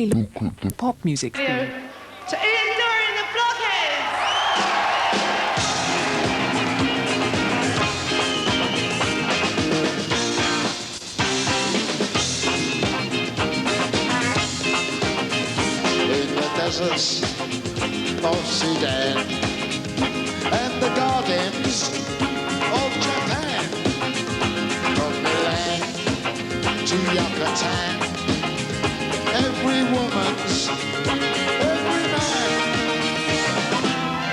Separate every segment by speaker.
Speaker 1: Pop music.
Speaker 2: To Ian Dury and the Blockheads!
Speaker 3: In the deserts of Sudan and the gardens of Japan, from Milan to Yucatan, every woman's, every man,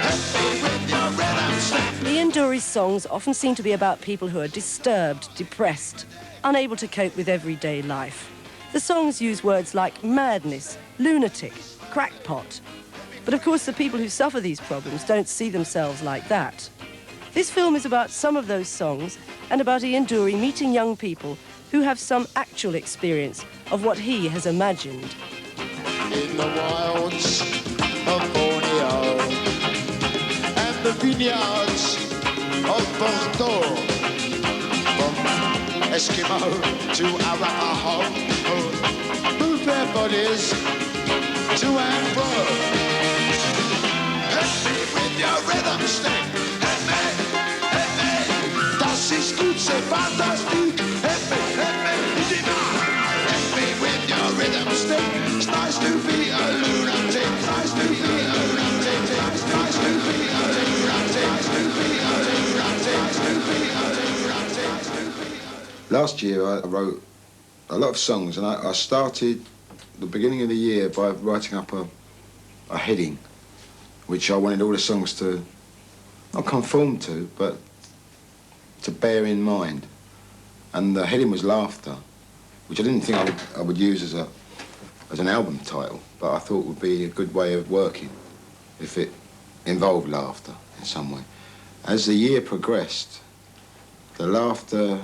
Speaker 3: hit me with your rhythm stick.
Speaker 4: Ian Dury's songs often seem to be about people who are disturbed, depressed, unable to cope with everyday life. The songs use words like madness, lunatic, crackpot. But of course, the people who suffer these problems don't see themselves like that. This film is about some of those songs and about Ian Dury meeting young people who have some actual experience of what he has imagined.
Speaker 3: In the wilds of Borneo and the vineyards of Bordeaux, from Eskimo to Arapaho, move their bodies to and fro. Hit me with your rhythm stick, hit me, das ist gut, c'est fantastique, hit me with your rhythm stick. It's nice to be a lunatic. It's nice to be a lunatic. It's nice to be a lunatic. It's nice to be a lunatic. It's to be a lunatic.
Speaker 5: Last year I wrote a lot of songs, and I started the beginning of the year by writing up a heading, which I wanted all the songs to not conform to, but to bear in mind. And the heading was laughter, which I didn't think I would use as an album title, but I thought would be a good way of working if it involved laughter in some way. As the year progressed, the laughter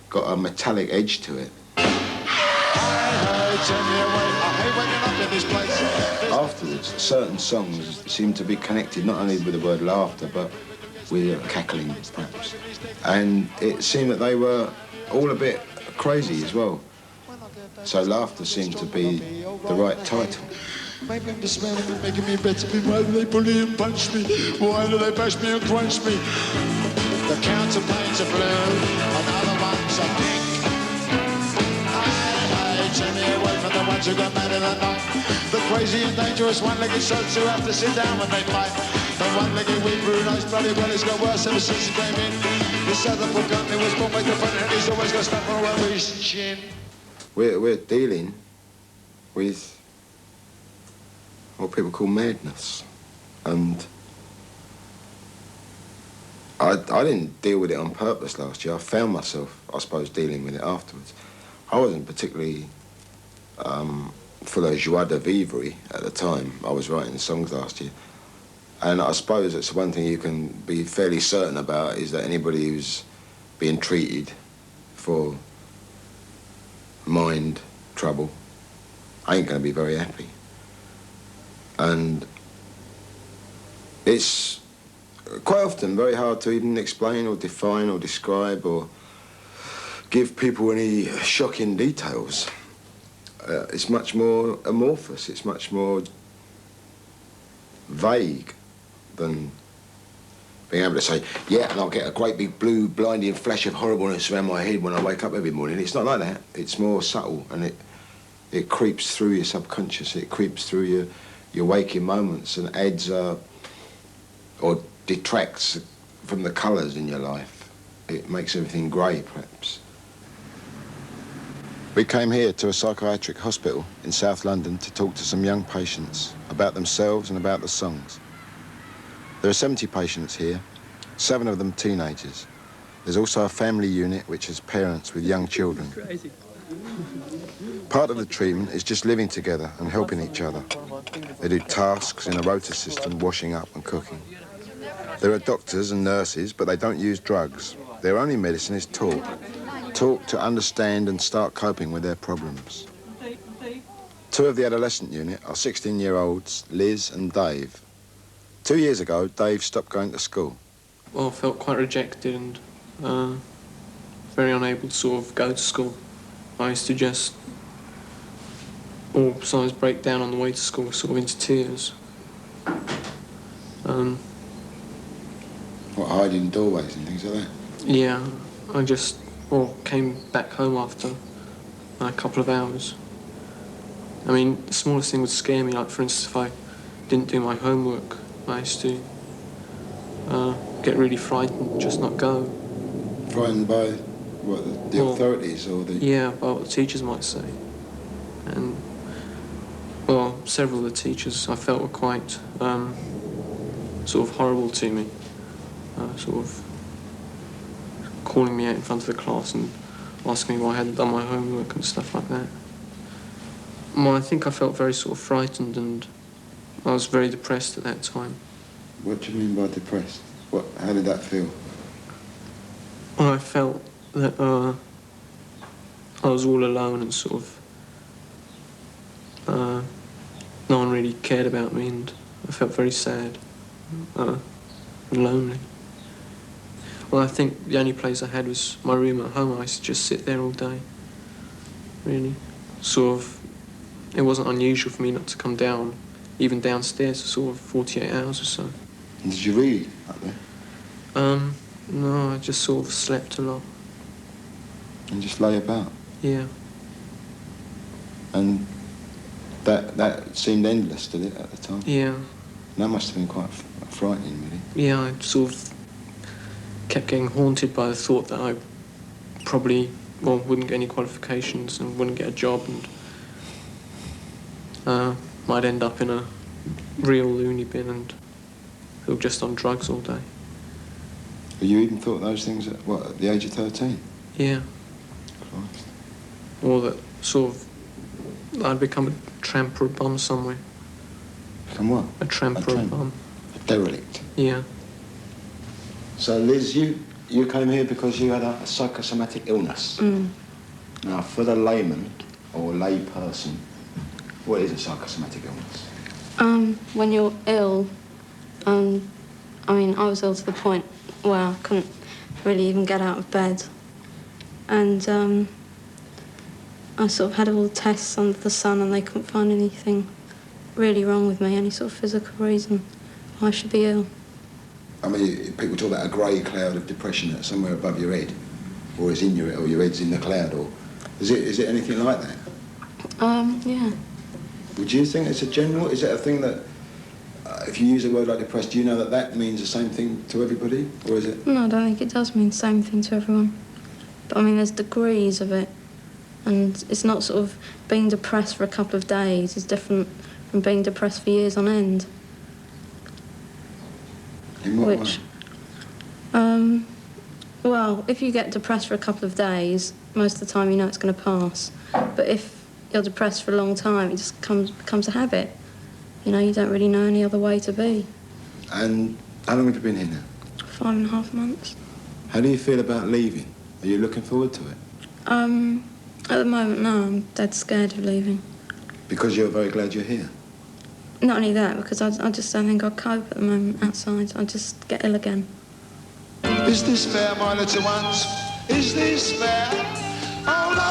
Speaker 5: got a metallic edge to it. Afterwards, certain songs seemed to be connected not only with the word laughter, but with cackling, perhaps. And it seemed that they were all a bit crazy as well. So laughter seemed to be the right title.
Speaker 3: Make them smell me, making me better. Why do they bully and punch me? Why do they bash me and crunch me? The counterpanes are blue, and other ones are pink. Hey, turn me away from the ones who got mad in the night. The crazy and dangerous one-legged sods who have to sit down when they fight. The one-legged weak Bruno's bloody well, it's got worse ever since he came in. The Southern Book Company was born with the front and he's always got stuff all over his chin.
Speaker 5: We're dealing with what people call madness. And I didn't deal with it on purpose last year. I found myself, I suppose, dealing with it afterwards. I wasn't particularly full of joie de vivre at the time. I was writing songs last year. And I suppose it's one thing you can be fairly certain about is that anybody who's being treated for mind trouble ain't going to be very happy. And it's quite often very hard to even explain or define or describe or give people any shocking details. It's much more amorphous, it's much more vague than being able to say, yeah, and I'll get a great big blue blinding flash of horribleness around my head when I wake up every morning. It's not like that. It's more subtle, and it creeps through your subconscious. It creeps through your waking moments and adds or detracts from the colours in your life. It makes everything grey, perhaps. We came here to a psychiatric hospital in South London to talk to some young patients about themselves and about the songs. There are 70 patients here, 7 of them teenagers. There's also a family unit which has parents with young children.
Speaker 1: Crazy.
Speaker 5: Part of the treatment is just living together and helping each other. They do tasks in a rota system, washing up and cooking. There are doctors and nurses, but they don't use drugs. Their only medicine is talk. Talk to understand and start coping with their problems. 2 of the adolescent unit are 16-year-olds, Liz and Dave. 2 years ago, Dave stopped going to school.
Speaker 6: Well, I felt quite rejected and very unable to sort of go to school. I used to just or sometimes break down on the way to school, sort of into tears.
Speaker 5: What, hiding in doorways and things like that?
Speaker 6: Yeah, I just, came back home after a couple of hours. I mean, the smallest thing would scare me, like for instance if I didn't do my homework, I used to get really frightened, just not go.
Speaker 5: Frightened by, what, the authorities or the...
Speaker 6: Yeah, by what the teachers might say. And, well, several of the teachers I felt were quite sort of horrible to me. Sort of calling me out in front of the class and asking me why I hadn't done my homework and stuff like that. Well, I think I felt very sort of frightened, and I was very depressed at that time.
Speaker 5: What do you mean by depressed? How did that feel?
Speaker 6: Well, I felt that I was all alone and sort of no one really cared about me, and I felt very sad and lonely. Well, I think the only place I had was my room at home. I used to just sit there all day, really. Sort of, it wasn't unusual for me not to come down, even downstairs, for sort of 48 hours or so.
Speaker 5: And did you read up there?
Speaker 6: No, I just sort of slept a lot.
Speaker 5: And just lay about?
Speaker 6: Yeah.
Speaker 5: And that seemed endless, did it, at the time?
Speaker 6: Yeah.
Speaker 5: And that must have been quite frightening, really.
Speaker 6: Yeah, I sort of kept getting haunted by the thought that I probably, wouldn't get any qualifications and wouldn't get a job, and might end up in a real loony bin and feel just on drugs all day.
Speaker 5: You even thought those things at the age of 13?
Speaker 6: Yeah.
Speaker 5: Christ.
Speaker 6: Or that sort of I'd become a tramp or a bum somewhere.
Speaker 5: Become what?
Speaker 6: A tramp or a bum.
Speaker 5: A derelict?
Speaker 6: Yeah.
Speaker 5: So, Liz, you came here because you had a psychosomatic illness.
Speaker 1: Mm.
Speaker 5: Now, for the layman or lay person, what is a psychosomatic illness?
Speaker 1: When you're ill, I was ill to the point where I couldn't really even get out of bed. And I sort of had all the tests under the sun and they couldn't find anything really wrong with me, any sort of physical reason why I should be ill.
Speaker 5: I mean, people talk about a grey cloud of depression that's somewhere above your head, or is in your head, or your head's in the cloud, or is it anything like that?
Speaker 1: Yeah.
Speaker 5: Would you think it's a general? Is it a thing that, if you use a word like depressed, do you know that means the same thing to everybody, or is it?
Speaker 1: No, I don't think it does mean the same thing to everyone. But I mean, there's degrees of it, and it's not sort of being depressed for a couple of days is different from being depressed for years on end.
Speaker 5: In what way?
Speaker 1: Well, if you get depressed for a couple of days, most of the time you know it's going to pass. But if you're depressed for a long time, it just becomes a habit. You know, you don't really know any other way to be.
Speaker 5: And how long have you been here now?
Speaker 1: 5.5 months.
Speaker 5: How do you feel about leaving? Are you looking forward to it?
Speaker 1: At the moment, no, I'm dead scared of leaving.
Speaker 5: Because you're very glad you're here?
Speaker 1: Not only that, because I just don't think I'd cope at the moment outside. I'd just get ill again.
Speaker 3: Is this fair, my little ones? Is this fair? Oh no!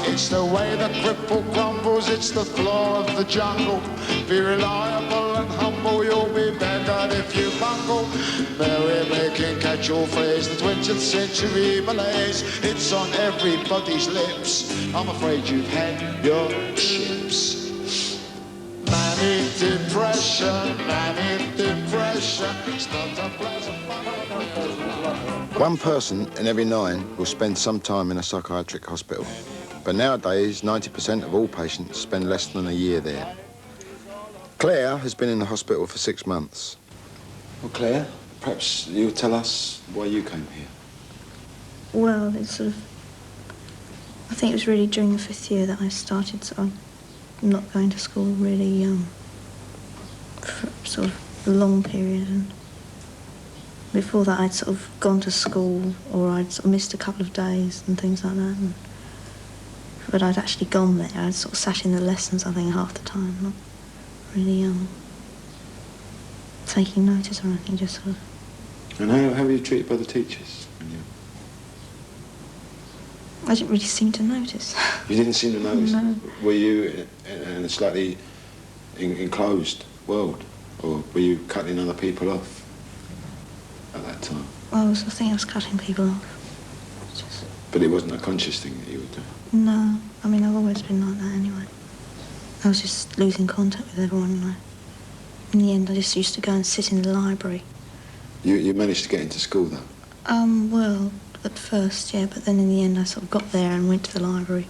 Speaker 3: It's the way the cripple crumbles, it's the floor of the jungle. Be reliable and humble, you'll be beggared if you bungle. Merry-making catch-all phrase, the 20th century malaise. It's on everybody's lips. I'm afraid you've had your chips. Manic depression, it's not a pleasant life.
Speaker 5: One person in every 9 will spend some time in a psychiatric hospital. But nowadays, 90% of all patients spend less than a year there. Claire has been in the hospital for 6 months. Well, Claire, perhaps you'll tell us why you came here.
Speaker 7: Well, it's sort of... I think it was really during the 5th year that I started not going to school really for sort of a long period. And before that, I'd sort of gone to school or I'd sort of missed a couple of days and things like that. But I'd actually gone there. I'd sort of sat in the lessons, I think, half the time, not really taking notice or anything, just sort of...
Speaker 5: And how were you treated by the teachers?
Speaker 7: I didn't really seem to notice.
Speaker 5: You didn't seem to notice?
Speaker 7: No.
Speaker 5: Were you in a slightly enclosed world, or were you cutting other people off at that time?
Speaker 7: I think I was cutting people off.
Speaker 5: But it wasn't a conscious thing that you would do?
Speaker 7: No, I mean, I've always been like that anyway. I was just losing contact with everyone, and in the end I just used to go and sit in the library.
Speaker 5: You managed to get into school, though?
Speaker 7: Well, at first, yeah, but then in the end I sort of got there and went to the library.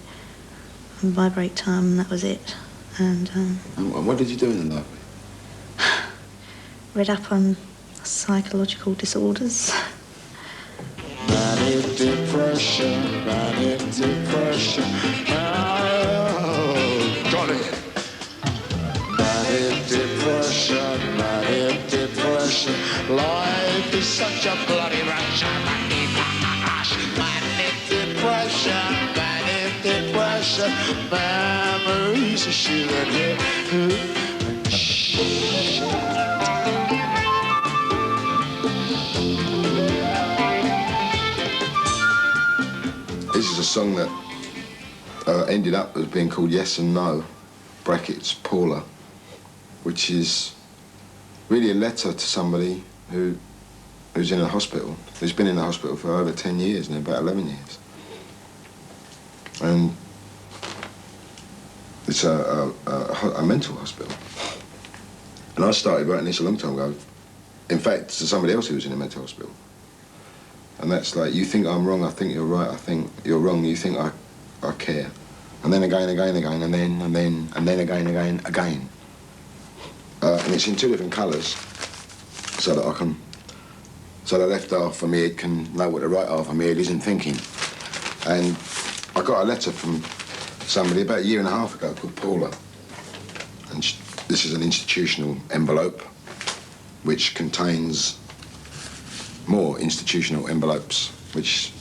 Speaker 7: And by break time, that was it. And
Speaker 5: what did you do in the library?
Speaker 7: read up on psychological disorders.
Speaker 3: Manic depression, manic depression. Oh, got it. Manic depression, manic depression. Life is such a bloody rush. Manic depression, manic depression. Memories are shooting here.
Speaker 5: This is a song that ended up as being called Yes and No, brackets, Paula, which is really a letter to somebody who's in a hospital, who's been in the hospital for over 10 years now, about 11 years. And it's a mental hospital. And I started writing this a long time ago, in fact, to somebody else who was in a mental hospital. And that's like, you think I'm wrong, I think you're right, I think you're wrong, you think I care. And then again, and then again. And it's in two different colours, so that so the left half of my head can know what the right half of my head isn't thinking. And I got a letter from somebody about a year and a half ago called Paula. And this is an institutional envelope which contains more institutional envelopes, which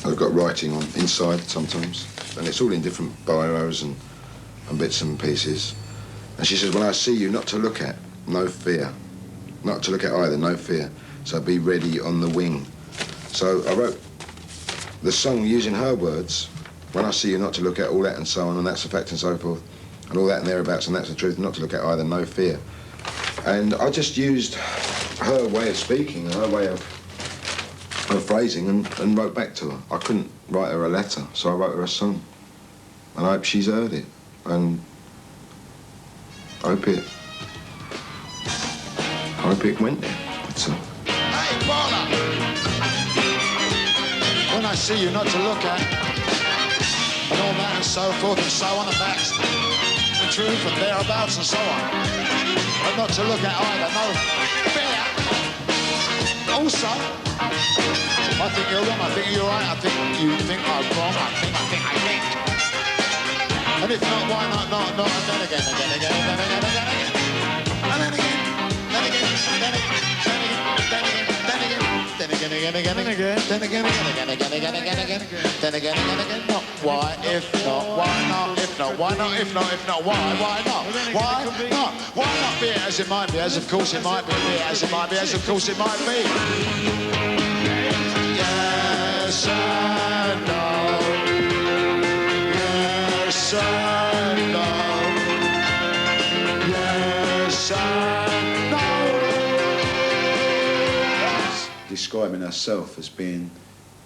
Speaker 5: I've got writing on inside sometimes, and it's all in different bios and bits and pieces. And she says, when I see you, not to look at, no fear. Not to look at either, no fear. So be ready on the wing. So I wrote the song using her words, when I see you, not to look at, all that and so on, and that's a fact and so forth, and all that and thereabouts, and that's the truth, not to look at either, no fear. And I just used her way of speaking, her way of phrasing, and wrote back to her. I couldn't write her a letter, so I wrote her a song. And I hope she's heard it, and I hope it went there. That's all.
Speaker 3: Hey, Paula! When I see you, not to look at, and all that and so forth and so on, and that's the truth and thereabouts and so on. But not to look at either, no fear. Also, I think you're wrong, I think you're right, I think you think I'm wrong, I think. And if not, why not, and then again. And then again. Not why, if not, why not, if not, why not, if not, why not, why not, why not be it as it might be, as of course it might be, as it might be, as of course it might be. Yes and no, yes and no, yes and no.
Speaker 5: Describing herself as being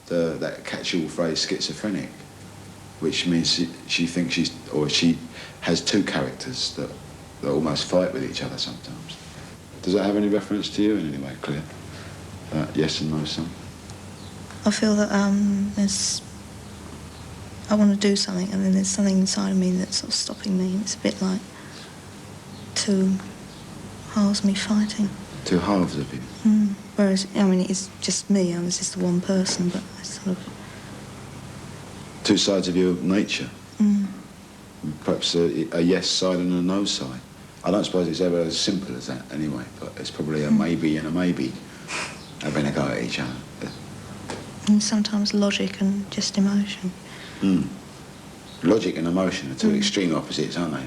Speaker 5: that catch-all phrase, schizophrenic, which means she thinks she has two characters that almost fight with each other sometimes. Does that have any reference to you in any way, Claire? Yes and no song?
Speaker 7: I feel that I want to do something, and then there's something inside of me that's sort of stopping me. It's a bit like two halves of me fighting.
Speaker 5: Two halves of you?
Speaker 7: Whereas, I mean, it's just me. I was just one person, but I sort of...
Speaker 5: Two sides of your nature? Perhaps a yes side and a no side. I don't suppose it's ever as simple as that anyway, but it's probably a maybe and a maybe having a go at each other.
Speaker 7: And sometimes logic and just emotion.
Speaker 5: Logic and emotion are two extreme opposites, aren't they?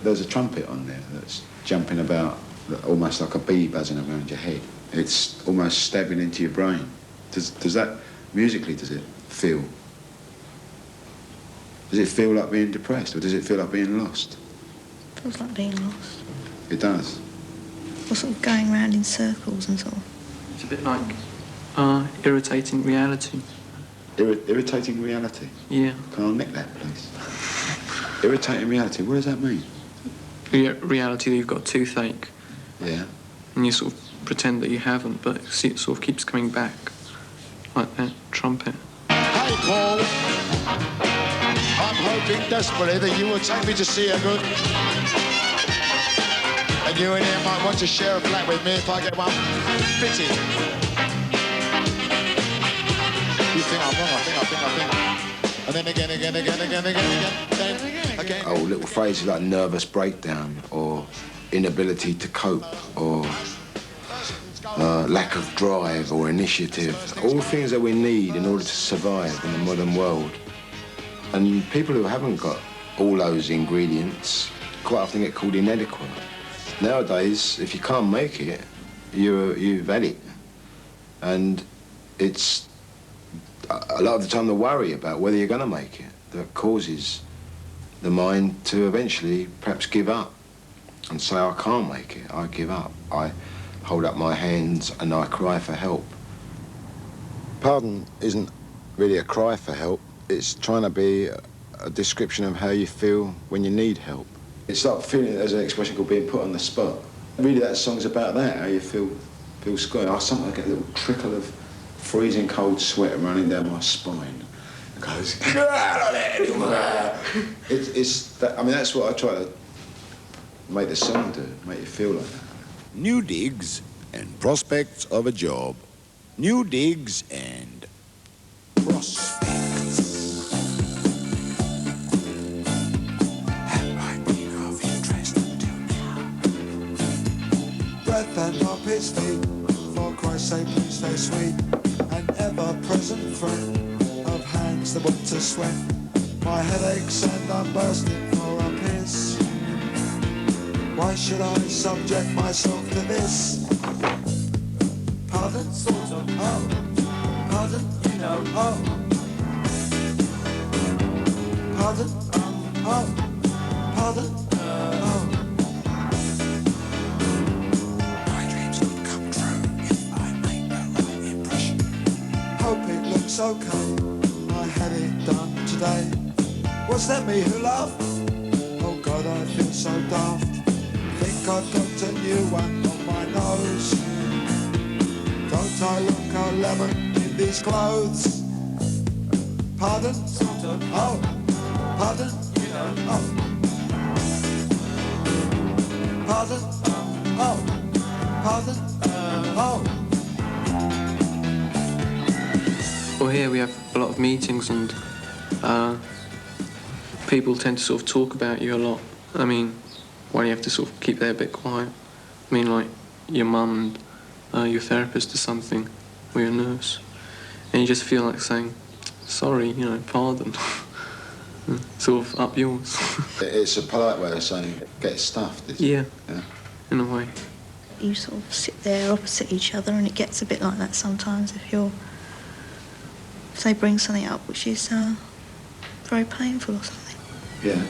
Speaker 5: There's a trumpet on there that's jumping about, almost like a bee buzzing around your head. It's almost stabbing into your brain. Does that musically does it feel? Does it feel like being depressed, or does it feel like being lost?
Speaker 7: Feels like being lost.
Speaker 5: It does.
Speaker 7: Or sort of going round in circles and sort of...
Speaker 6: It's a bit like irritating reality.
Speaker 5: Irritating reality?
Speaker 6: Yeah.
Speaker 5: Can I nick that, please? Irritating reality, what does that mean?
Speaker 6: Reality that you've got a toothache.
Speaker 5: Yeah.
Speaker 6: And you sort of pretend that you haven't, but it sort of keeps coming back. Like that trumpet.
Speaker 3: Hey, Paul. I'm hoping desperately that you will take me to see a good... And you and him might want to share a flat with me if I get one fitted. You think I'm wrong, I think. And then again.
Speaker 5: Oh, little phrases like nervous breakdown, or inability to cope, or lack of drive or initiative. All things that we need in order to survive in the modern world. And people who haven't got all those ingredients quite often get called inadequate. Nowadays, if you can't make it, you've had it. And it's a lot of the time the worry about whether you're going to make it that causes the mind to eventually perhaps give up and say, I can't make it, I give up. I hold up my hands and I cry for help. Pardon isn't really a cry for help. It's trying to be a description of how you feel when you need help. It's like feeling, there's an expression called being put on the spot. Really, that song's about that, how you feel square. I sometimes get a little trickle of freezing cold sweat running down my spine. It goes, it's that, I mean, that's what I try to make the song do, make you feel like that.
Speaker 3: New digs and prospects of a job. New digs and prospects. Have I been of interest until now? Breath and up his feet. For Christ's sake, please stay sweet. An ever-present friend of hands that want to sweat. My headaches and I'm bursting for a piss. Why should I subject myself to this? Pardon? Sort of. Oh. Pardon? You know. Oh. Pardon? Oh. Pardon? Oh. My dreams could come true if I made the right impression. Hope it looks okay. I had it done today. Was that me who laughed? Oh God, I feel so daft. Think I've got a new one on my nose. Don't I look a lemon in these clothes? Pardon? Sort of. Oh. Pardon? You know. Oh. Pardon? Oh. Pardon? Oh.
Speaker 6: Well, here we have a lot of meetings and people tend to sort of talk about you a lot. I mean, why do you have to sort of keep there a bit quiet? I mean, like your mum and your therapist or something, or your nurse, and you just feel like saying, sorry, you know, pardon. Sort of up yours.
Speaker 5: It's a polite way of saying get stuffed, isn't
Speaker 6: yeah,
Speaker 5: it? Yeah,
Speaker 6: in a way.
Speaker 7: You sort of sit there opposite each other and it gets a bit like that sometimes if they bring something up which is very painful or something.
Speaker 5: Yeah.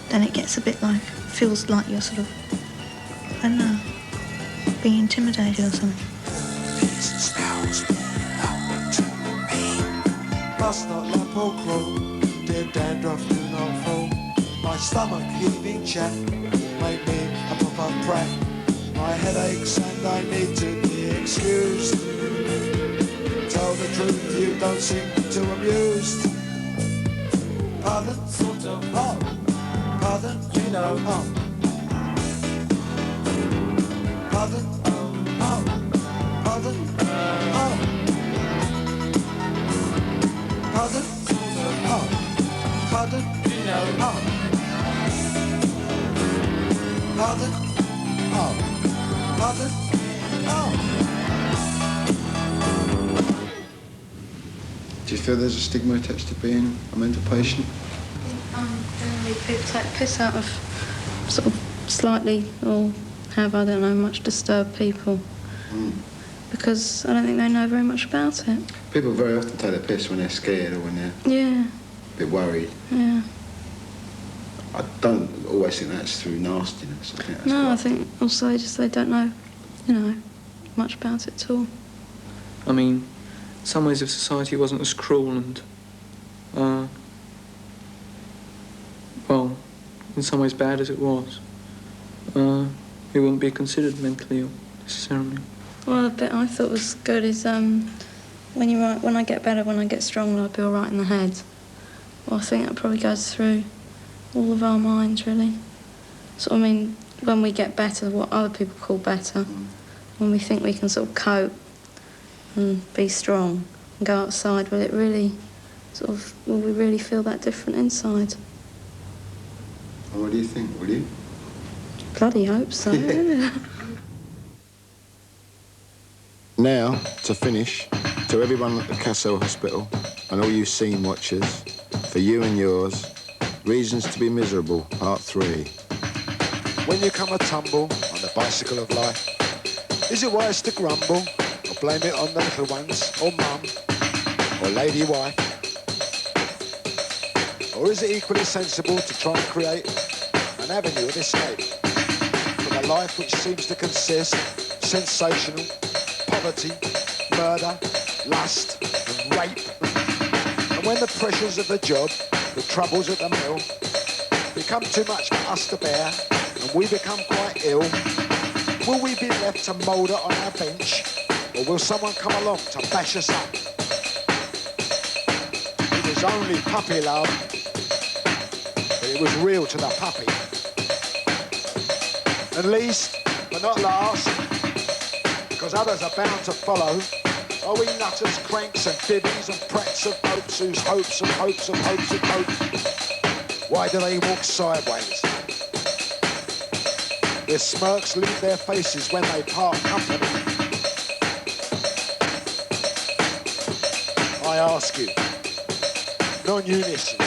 Speaker 7: Then it gets a bit like, feels like you're sort of, I don't know, being intimidated or something.
Speaker 3: This smells up to me. Must not let Paul Crow, dear dandruff do not fall. My stomach heaving chat, make me a proper prat. My headaches and I need to be excused. Tell the truth, you don't seem too amused. Pardon? Sort of. Oh. Pardon? You know. Oh. Pardon? Oh. Pardon? Oh. Pardon? Sort of. Oh. Pardon? You know. Oh. Pardon? Oh. Pardon? Oh.
Speaker 5: Do you feel there's a stigma attached to being a mental patient?
Speaker 1: Generally people take piss out of sort of slightly or have, I don't know, much disturbed people because I don't think they know very much about it.
Speaker 5: People very often take the piss when they're scared or when they're
Speaker 1: Yeah,
Speaker 5: a bit worried.
Speaker 1: yeah.
Speaker 5: I don't always think that's through nastiness. I think that's
Speaker 1: No,
Speaker 5: quite-
Speaker 1: I think also just they don't know, you know, much about it at all.
Speaker 6: I mean, in some ways, if society wasn't as cruel and, well, in some ways bad as it was, it wouldn't be considered mentally ill necessarily.
Speaker 1: Well, the bit I thought was good is when you write, when I get better, when I get stronger, I'll be all right in the head. Well, I think that probably goes through all of our minds, really. So, I mean, when we get better, what other people call better, when we think we can sort of cope and be strong and go outside, will it really will we really feel that different inside?
Speaker 5: Well, what do you think? Will you?
Speaker 1: Bloody hope so.
Speaker 5: Now, to finish, to everyone at the Cassel Hospital and all you scene watchers, for you and yours, Reasons to be Miserable, Part 3. When you come a tumble on the bicycle of life, is it wise to grumble or blame it on the little ones, or mum, or lady wife? Or is it equally sensible to try and create an avenue of escape from a life which seems to consist sensational, poverty, murder, lust and rape? And when the pressures of the job, the troubles at the mill, become too much for us to bear and we become quite ill, will we be left to moulder on our bench, or will someone come along to bash us up? It was only puppy love, but it was real to the puppy. And least, but not last, because others are bound to follow, are we nutters, cranks and bibbies and prats of hopes whose hopes and hopes and hopes and hopes? Why do they walk sideways? Their smirks leave their faces when they part company. I ask you, non-unison,